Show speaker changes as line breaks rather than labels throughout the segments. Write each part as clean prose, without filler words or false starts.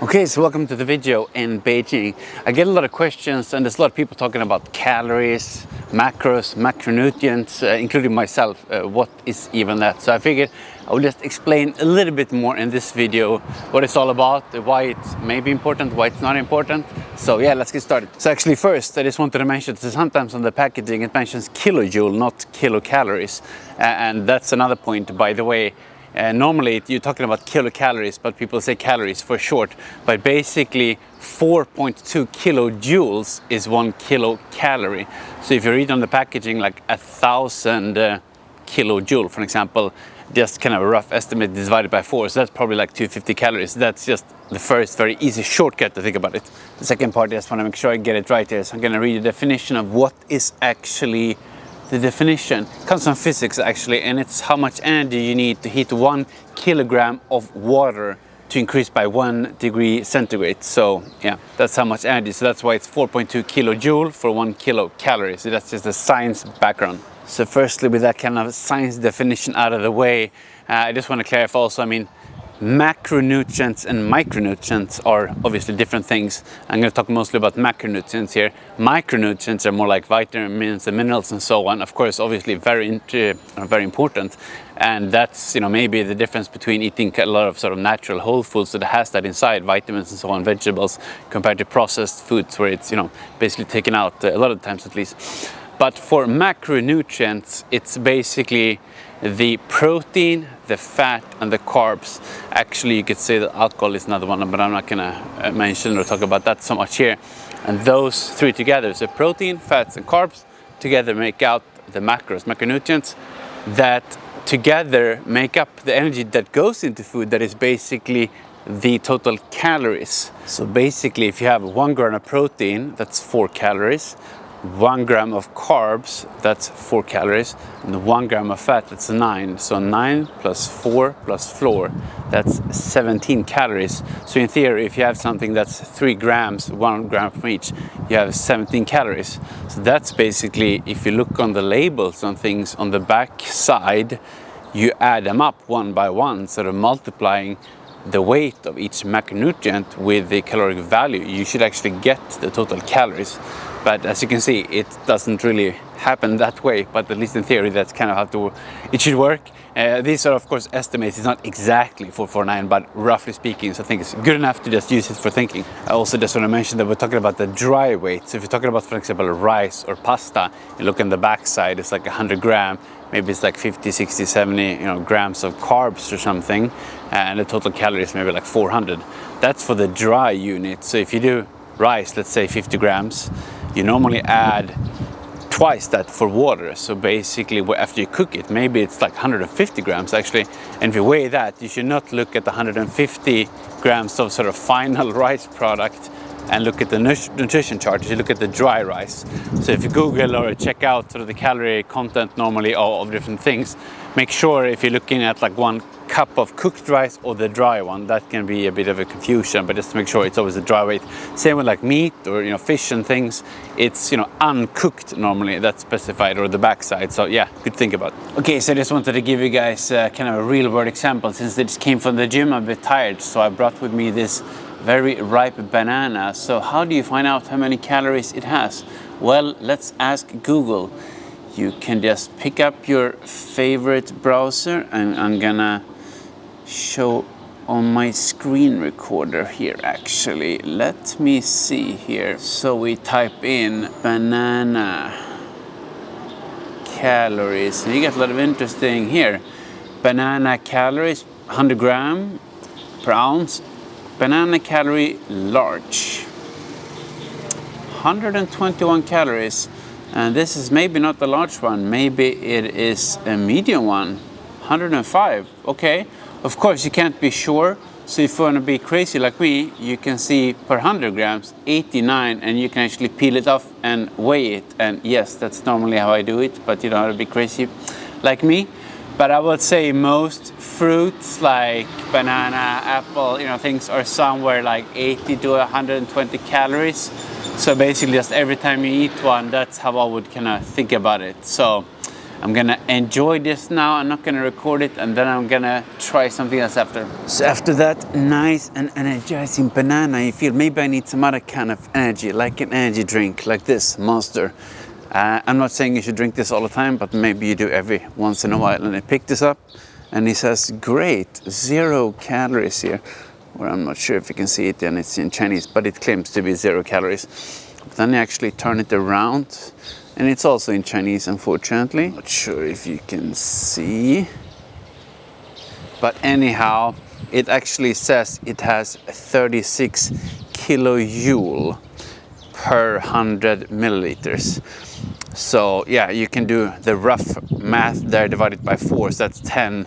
Okay, so welcome to the video in Beijing. I get a lot of questions and there's a lot of people talking about calories, macros, macronutrients, including myself. What is even that? So I figured I will just explain a little bit more in this video what it's all about, why it's maybe important, why it's not important. So yeah, let's get started. So actually first, I just wanted to mention that sometimes on the packaging it mentions kilojoule, not kilocalories. And that's another point, by the way. Normally you're talking about kilocalories, but people say calories for short. But basically 4.2 kilojoules is 1 kilocalorie. So if you read on the packaging like 1,000 kilojoule, for example, just kind of a rough estimate divided by 4, so that's probably like 250 calories. That's just the first very easy shortcut to think about it. The second part, I just want to make sure I get it right here. So I'm going to read the definition of what is actually. The definition comes from physics actually, and it's how much energy you need to heat 1 kilogram of water to increase by 1 degree centigrade. So yeah, that's how much energy. So that's why it's 4.2 kilojoule for 1 kilocalorie. So that's just the science background. So firstly, with that kind of science definition out of the way, I just want to clarify also, macronutrients and micronutrients are obviously different things. I'm going to talk mostly about macronutrients here. Micronutrients are more like vitamins and minerals and so on. Of course, obviously very important. And that's, maybe the difference between eating a lot of sort of natural whole foods that has that inside, vitamins and so on, vegetables, compared to processed foods where it's, basically taken out a lot of times at least. But for macronutrients, it's basically the protein, the fat, and the carbs. Actually, you could say that alcohol is another one, but I'm not gonna mention or talk about that so much here. And those three together, so protein, fats, and carbs, together make out the macronutrients that together make up the energy that goes into food, that is basically the total calories. So basically, if you have 1 gram of protein, that's 4 calories. 1 gram of carbs, that's 4 calories, and 1 gram of fat, that's 9. So 9 plus 4 plus 4, that's 17 calories. So in theory, if you have something that's 3 grams, 1 gram from each, you have 17 calories. So that's basically, if you look on the labels on things on the back side, you add them up one by one, sort of multiplying the weight of each macronutrient with the caloric value. You should actually get the total calories. But as you can see, it doesn't really happen that way, but at least in theory, that's kind of how it should work. These are, of course, estimates. It's not exactly 449, but roughly speaking, so I think it's good enough to just use it for thinking. I also just want to mention that we're talking about the dry weight. So if you're talking about, for example, rice or pasta, you look on the back side, it's like 100 gram, maybe it's like 50, 60, 70 grams of carbs or something, and the total calories maybe like 400. That's for the dry unit. So if you do rice, let's say 50 grams, you normally add twice that for water. So basically, after you cook it, maybe it's like 150 grams actually. And if you weigh that, you should not look at the 150 grams of sort of final rice product and look at the nutrition chart. You should look at the dry rice. So if you Google or check out sort of the calorie content normally of different things, make sure if you're looking at like 1 cup of cooked rice or the dry one, that can be a bit of a confusion, but just to make sure it's always the dry weight. Same with like meat or fish and things, it's uncooked normally, that's specified, or the backside. So yeah, good to think about. Okay, so I just wanted to give you guys kind of a real world example. Since it just came from the gym, I'm a bit tired, so I brought with me this very ripe banana. So how do you find out how many calories it has? Well, let's ask Google. You can just pick up your favorite browser, and I'm gonna show on my screen recorder here actually. Let me see here. So we type in banana calories, and you get a lot of interesting here. Banana calories, 100 gram per ounce. Banana calorie large, 121 calories. And this is maybe not the large one, maybe it is a medium one, 105. Okay, of course you can't be sure. So if you want to be crazy like me, you can see per 100 grams, 89, and you can actually peel it off and weigh it. And yes, that's normally how I do it, but you don't have to be crazy like me. But I would say most fruits like banana, apple, things are somewhere like 80 to 120 calories. So basically just every time you eat one, that's how I would kind of think about it. So I'm gonna enjoy this now. I'm not gonna record it, and then I'm gonna try something else after. So after that nice and energizing banana, you feel maybe I need some other kind of energy, like an energy drink, like this Monster. I'm not saying you should drink this all the time, but maybe you do every once in a while. And I picked this up, and it says great, 0 calories here. Or I'm not sure if you can see it, and it's in Chinese, but it claims to be 0 calories. But then you actually turn it around, and it's also in Chinese, unfortunately. Not sure if you can see. But anyhow, it actually says it has 36 kilojoule per 100 milliliters. So yeah, you can do the rough math there, divided by 4, so that's 10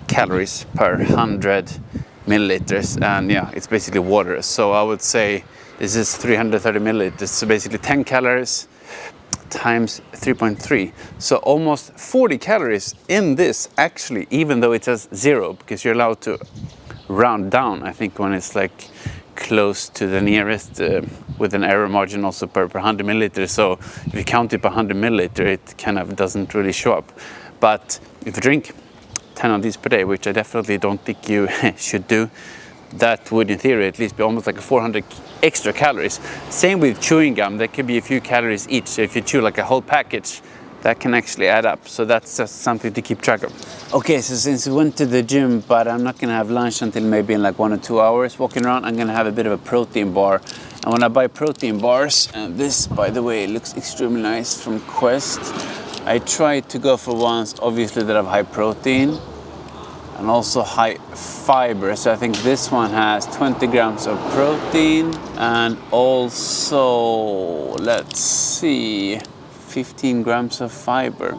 calories per 100 milliliters, and yeah, it's basically water. So I would say this is 330 milliliters, so basically 10 calories times 3.3, so almost 40 calories in this, actually, even though it says 0, because you're allowed to round down, I think, when it's like close to the nearest, with an error margin also per 100 milliliters. So if you count it per 100 milliliter, it kind of doesn't really show up. But if you drink 10 of these per day, which I definitely don't think you should do, that would in theory at least be almost like 400 extra calories. Same with chewing gum, there could be a few calories each. So if you chew like a whole package, that can actually add up. So that's just something to keep track of. Okay, so since we went to the gym, but I'm not gonna have lunch until maybe in like 1 or 2 hours walking around, I'm gonna have a bit of a protein bar. And when I buy protein bars, and this, by the way, looks extremely nice from Quest, I try to go for ones obviously that have high protein and also high fiber. So I think this one has 20 grams of protein and also, let's see, 15 grams of fiber.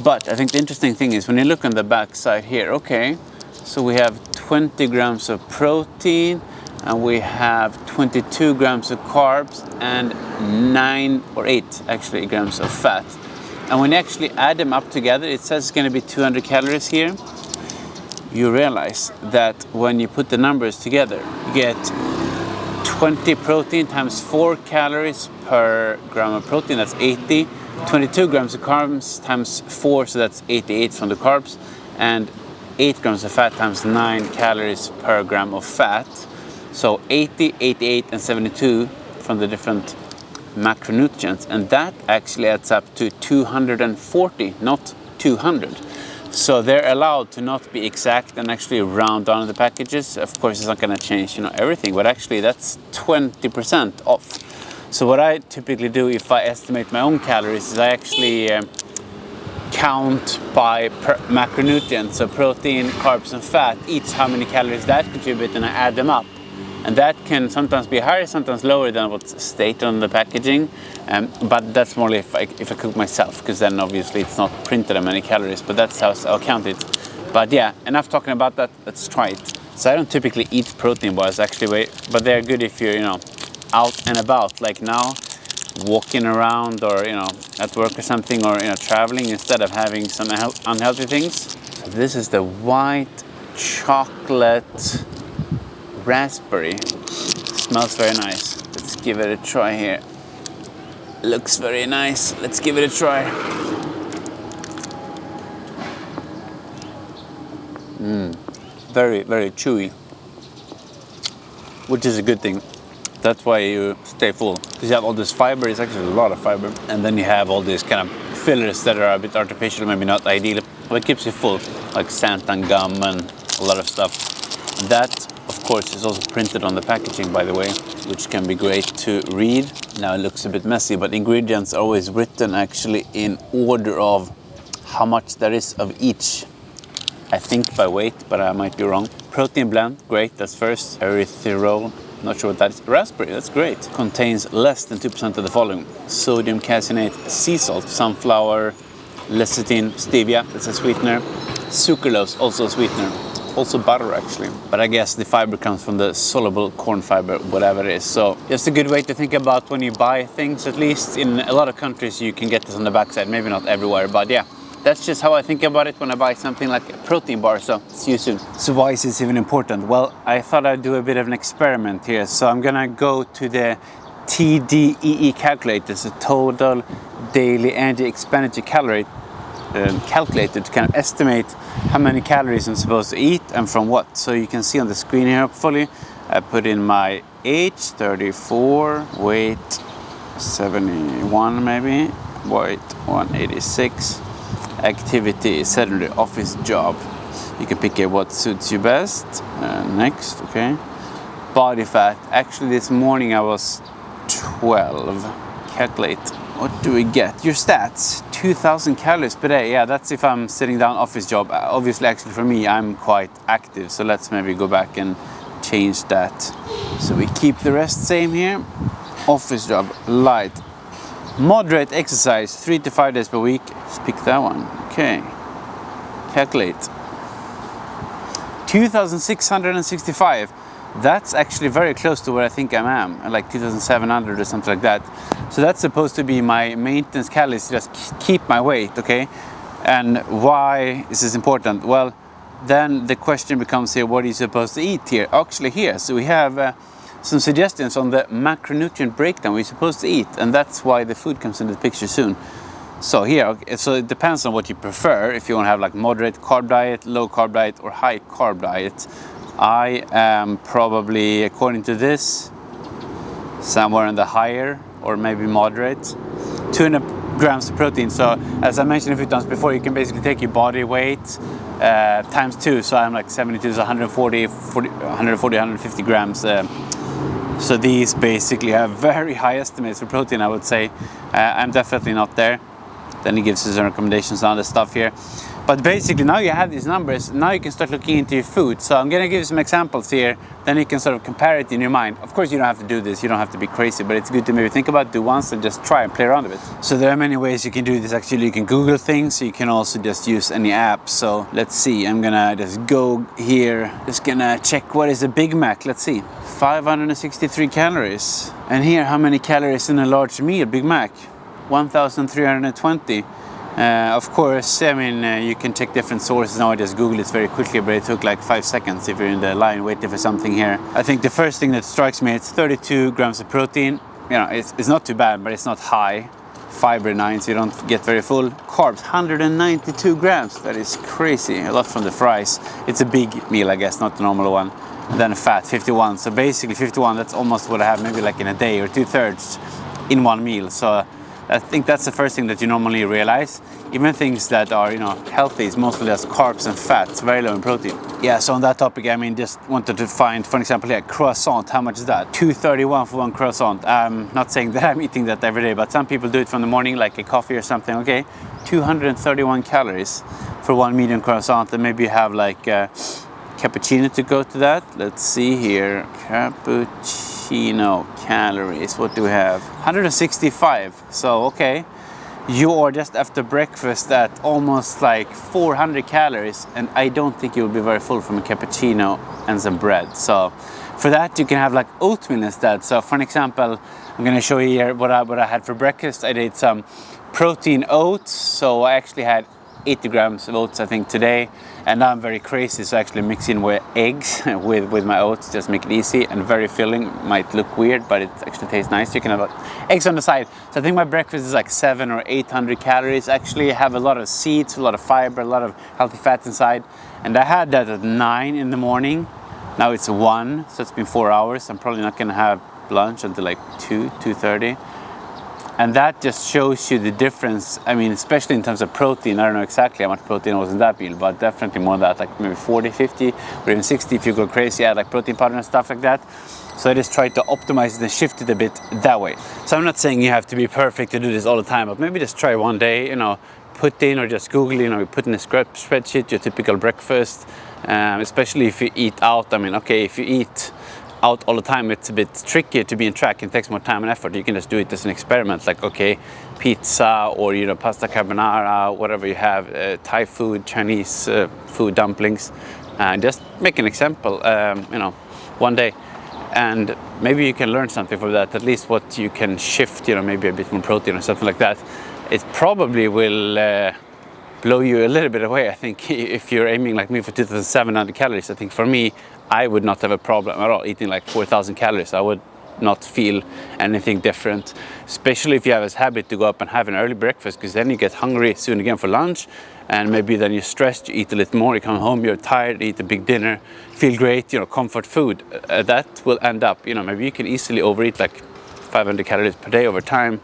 But I think the interesting thing is when you look on the back side here, okay, so we have 20 grams of protein and we have 22 grams of carbs and 9 or 8 actually grams of fat. And when you actually add them up together, it says it's going to be 200 calories here. You realize that when you put the numbers together, you get 20 protein times 4 calories per gram of protein, that's 80. 22 grams of carbs times 4, so that's 88 from the carbs. And 8 grams of fat times 9 calories per gram of fat. So 80, 88, and 72 from the different macronutrients. And that actually adds up to 240, not 200. So they're allowed to not be exact and actually round down the packages. Of course, it's not going to change, everything, but actually that's 20% off. So what I typically do if I estimate my own calories is I actually count by macronutrients, so protein, carbs, and fat, each how many calories that contribute, and I add them up. And that can sometimes be higher, sometimes lower than what's stated on the packaging. But that's more if I cook myself, because then obviously it's not printed how many calories, but that's how I'll count it. But yeah, enough talking about that, let's try it. So I don't typically eat protein bars actually, but they're good if you're, out and about, like now, walking around or, at work or something, or, traveling, instead of having some unhealthy things. So this is the white chocolate raspberry. Smells very nice. Let's give it a try here. Looks very nice. Let's give it a try. Very, very chewy, which is a good thing. That's why you stay full, because you have all this fiber. It's actually a lot of fiber, and then you have all these kind of fillers that are a bit artificial, maybe not ideal, but it keeps you full, like xanthan gum and a lot of stuff. That, of course, is also printed on the packaging, by the way, which can be great to read. Now it looks a bit messy, but ingredients are always written actually in order of how much there is of each. I think by weight, but I might be wrong. Protein blend, great, that's first. Erythritol, not sure what that is. Raspberry, that's great. Contains less than 2% of the following: sodium caseinate, sea salt, sunflower, lecithin, stevia, that's a sweetener. Sucralose, also a sweetener. Also butter actually, but I guess the fiber comes from the soluble corn fiber, whatever it is. So just a good way to think about when you buy things. At least in a lot of countries you can get this on the backside, maybe not everywhere, but yeah, that's just how I think about it when I buy something like a protein bar. So see you soon. So why is this even important? Well, I thought I'd do a bit of an experiment here. So I'm gonna go to the TDEE calculator, so total daily energy expenditure calculated to kind of estimate how many calories I'm supposed to eat and from what. So you can see on the screen here, hopefully, I put in my age, 34, weight 71 maybe, weight 186, activity, sedentary, office job. You can pick here what suits you best. Next, okay. Body fat, actually this morning I was 12. Calculate. What do we get? Your stats, 2,000 calories per day. Yeah, that's if I'm sitting down office job. Obviously, actually for me, I'm quite active. So let's maybe go back and change that. So we keep the rest same here. Office job, light. Moderate exercise, 3 to 5 days per week. Let's pick that one. Okay. Calculate. 2,665. That's actually very close to where I think I am, like 2,700 or something like that. So that's supposed to be my maintenance calories to just keep my weight, okay? And why is this important? Well, then the question becomes here, what are you supposed to eat here? Actually here, so we have some suggestions on the macronutrient breakdown we're supposed to eat, and that's why the food comes into the picture soon. So here, okay, so it depends on what you prefer. If you want to have like moderate carb diet, low carb diet, or high carb diet. I am probably, according to this, somewhere in the higher or maybe moderate. 200 grams of protein. So as I mentioned a few times before, you can basically take your body weight times 2. So I'm like 72, so 150 grams. So these basically have very high estimates for protein, I would say. I'm definitely not there. Then he gives us some recommendations on the stuff here. But basically now you have these numbers, now you can start looking into your food. So I'm gonna give you some examples here, then you can sort of compare it in your mind. Of course you don't have to do this, you don't have to be crazy, but it's good to maybe think about it, do once and just try and play around with it. So there are many ways you can do this actually. You can Google things, you can also just use any app. So let's see, I'm gonna just go here, just gonna check what is a Big Mac, let's see. 563 calories. And here, how many calories in a large meal, Big Mac? 1,320. Of course, I mean, you can check different sources. Now I just Google it very quickly, but it took like 5 seconds if you're in the line waiting for something here. I think the first thing that strikes me, it's 32 grams of protein. You know, it's not too bad, but it's not high. Fiber 9, so you don't get very full. Carbs, 192 grams. That is crazy. A lot from the fries. It's a big meal, I guess, not the normal one. And then fat, 51. So basically 51, that's almost what I have maybe like in a day, or 2/3 in one meal. So I think that's the first thing that you normally realize. Even things that are, you know, healthy is mostly just carbs and fats, very low in protein. Yeah, so on that topic, I mean, just wanted to find, for example, here, croissant, how much is that? 231 for one croissant. I'm not saying that I'm eating that every day, but some people do it from the morning, like a coffee or something, okay? 231 calories for one medium croissant, and maybe you have like cappuccino to go to that. Let's see here, cappuccino calories, what do we have? 165, so okay. You are just after breakfast at almost like 400 calories, and I don't think you'll be very full from a cappuccino and some bread. So for that you can have like oatmeal instead. So for an example, I'm going to show you here what I had for breakfast. I did some protein oats, so I actually had 80 grams of oats I think today, and now I'm very crazy, so actually mixing with eggs with my oats, just make it easy and very filling. Might look weird, but it actually tastes nice. You can have eggs on the side. So I think my breakfast is like 700 or 800 calories. Actually I have a lot of seeds, a lot of fiber, a lot of healthy fats inside, and I had that at 9 in the morning. Now it's 1, so it's been 4 hours. I'm probably not gonna have lunch until like 2:30. And that just shows you the difference. I mean, especially in terms of protein. I don't know exactly how much protein was in that meal, but definitely more than that, like maybe 40, 50, or even 60 if you go crazy, add like protein powder and stuff like that. So I just tried to optimize it and shift it a bit that way. So I'm not saying you have to be perfect to do this all the time, but maybe just try one day, you know, put in, or just Google, you know, put in a spreadsheet your typical breakfast, especially if you eat out. I mean, okay, if you eat out all the time, it's a bit trickier to be in track. It takes more time and effort. You can just do it as an experiment, like okay, pizza, or you know, pasta carbonara, whatever you have, Thai food, Chinese food, dumplings, and just make an example, you know, one day, and maybe you can learn something from that, at least what you can shift, you know, maybe a bit more protein or something like that. It probably will blow you a little bit away. I think if you're aiming like me for 2,700 calories, I think for me, I would not have a problem at all eating like 4,000 calories. I would not feel anything different, especially if you have this habit to go up and have an early breakfast, because then you get hungry soon again for lunch, and maybe then you're stressed, you eat a little more, you come home, you're tired, eat a big dinner, feel great, comfort food. That will end up, maybe you can easily overeat like 500 calories per day over time.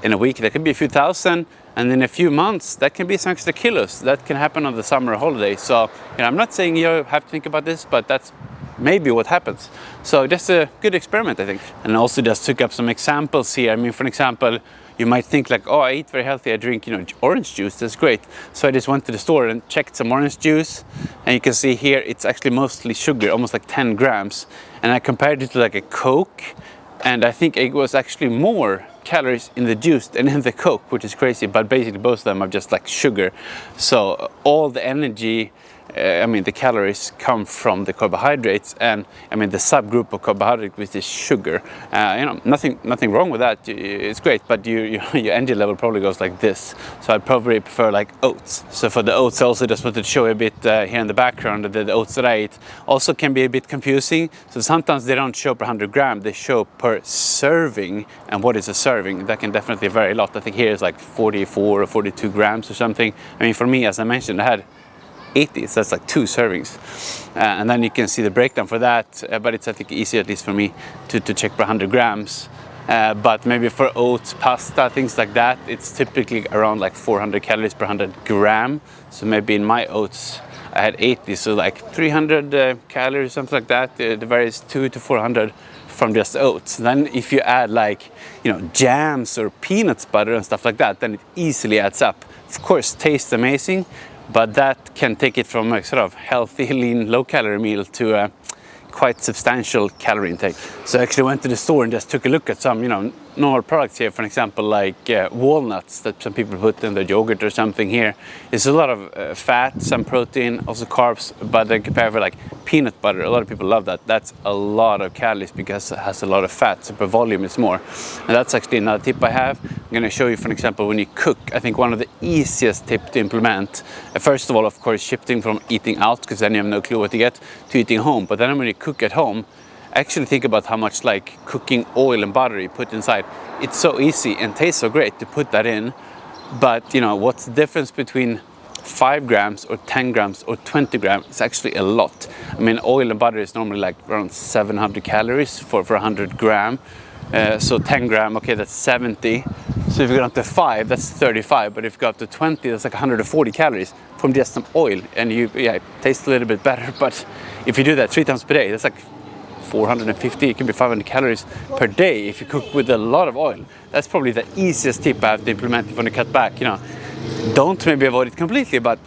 In a week that could be a few thousand, and in a few months that can be some extra kilos. That can happen on the summer holiday. So I'm not saying you have to think about this, but that's maybe what happens. So just a good experiment, I think. And I also just took up some examples here. I mean, for example, you might think like, oh, I eat very healthy, I drink orange juice, that's great. So I just went to the store and checked some orange juice, and you can see here it's actually mostly sugar, almost like 10 grams. And I compared it to like a Coke, and I think it was actually more calories in the juice than in the Coke, which is crazy, but basically both of them are just like sugar. So all the energy, the calories come from the carbohydrates, and the subgroup of carbohydrate, which is sugar. Nothing wrong with that. It's great, but your energy level probably goes like this. So I'd probably prefer like oats. So for the oats, I also just wanted to show a bit here in the background that the oats that I eat also can be a bit confusing. So sometimes they don't show per 100 gram, they show per serving. And what is a serving? That can definitely vary a lot. I think here is like 44 or 42 grams or something. For me, as I mentioned, I had 80, so that's like 2 servings, and then you can see the breakdown for that, but it's, I think, easy, at least for me, to check per 100 grams, but maybe for oats, pasta, things like that, it's typically around like 400 calories per 100 gram. So maybe in my oats I had 80, so like 300 calories, something like that. It varies 200 to 400 from just oats. Then if you add like jams or peanuts butter and stuff like that, then it easily adds up. Of course, tastes amazing, but that can take it from a sort of healthy, lean, low-calorie meal to a quite substantial calorie intake. So I actually went to the store and just took a look at some, normal products here. For example, like walnuts that some people put in their yogurt or something here. There's a lot of fat, some protein, also carbs, but then compared with like peanut butter, a lot of people love that. That's a lot of calories because it has a lot of fat, so per volume it's more. And that's actually another tip I have. I'm going to show you, for example, when you cook. I think one of the easiest tips to implement, first of all, of course, shifting from eating out, because then you have no clue what to get, to eating home. But then when you cook at home, actually think about how much like cooking oil and butter you put inside. It's so easy and tastes so great to put that in, but what's the difference between 5 grams or 10 grams or 20 grams? It's actually a lot. Oil and butter is normally like around 700 calories for 100 gram. So 10 gram, okay, that's 70. So if you go up to 5, that's 35. But if you go up to 20, that's like 140 calories from just some oil. And it tastes a little bit better. But if you do that 3 times per day, that's like 450, it can be 500 calories per day if you cook with a lot of oil. That's probably the easiest tip I have to implement if you want to cut back. Don't maybe avoid it completely, but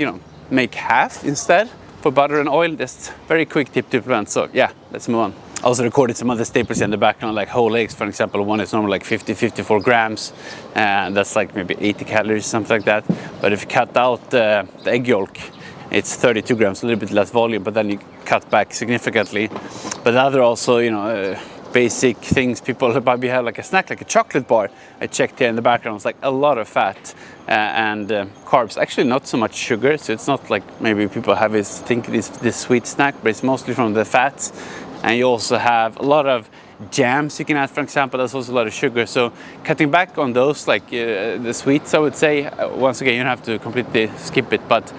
make half instead for butter and oil. Just very quick tip to implement. So yeah, let's move on. I also recorded some other staples in the background, like whole eggs, for example. One is normally like 54 grams, and that's like maybe 80 calories, something like that. But if you cut out the egg yolk, it's 32 grams, a little bit less volume, but then you cut back significantly. But the other also, basic things people probably have, like a snack, like a chocolate bar. I checked here in the background, it's like a lot of fat and carbs. Actually, not so much sugar, so it's not like maybe people have this sweet snack, but it's mostly from the fats. And you also have a lot of jams you can add, for example. That's also a lot of sugar. So cutting back on those, like the sweets, I would say, once again, you don't have to completely skip it, but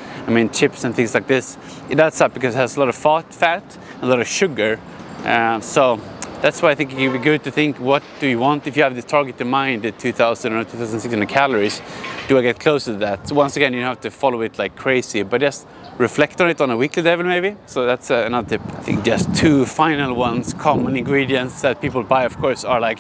chips and things like this, it adds up because it has a lot of fat, a lot of sugar. So that's why I think it would be good to think, what do you want? If you have this target in mind, the 2,000 or 2,600 calories, do I get closer to that? So once again, you don't have to follow it like crazy, but just reflect on it on a weekly level maybe. So that's another tip. I think just 2 final ones, common ingredients that people buy, of course, are like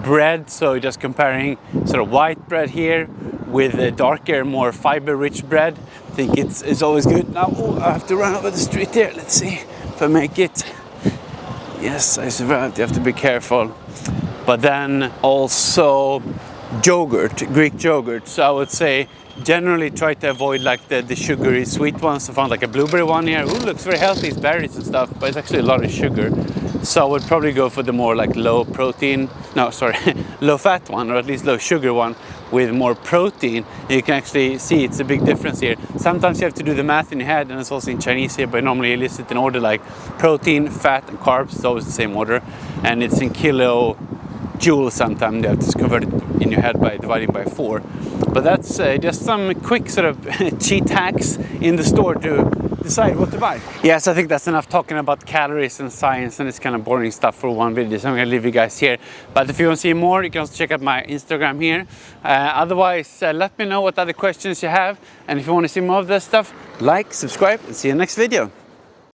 bread. So just comparing sort of white bread here with a darker, more fiber-rich bread. I think it's always good. Now, I have to run over the street here. Let's see if I make it. Yes, I survived. You have to be careful. But then also yogurt, Greek yogurt. So I would say generally try to avoid like the sugary sweet ones. I found like a blueberry one here. Ooh, looks very healthy. It's berries and stuff, but it's actually a lot of sugar. So I would probably go for the more like low fat one, or at least low sugar one with more protein. You can actually see it's a big difference here. Sometimes you have to do the math in your head, and it's also in Chinese here, but normally you list it in order like protein, fat, and carbs. It's always the same order, and it's in kilo joules sometimes. You have to convert it in your head by dividing by 4. But that's just some quick sort of cheat hacks in the store to decide what to buy. Yes, I think that's enough talking about calories and science and this kind of boring stuff for one video, so I'm gonna leave you guys here. But if you want to see more, you can also check out my Instagram here. Otherwise, let me know what other questions you have, and if you want to see more of this stuff, like, subscribe, and see you next video.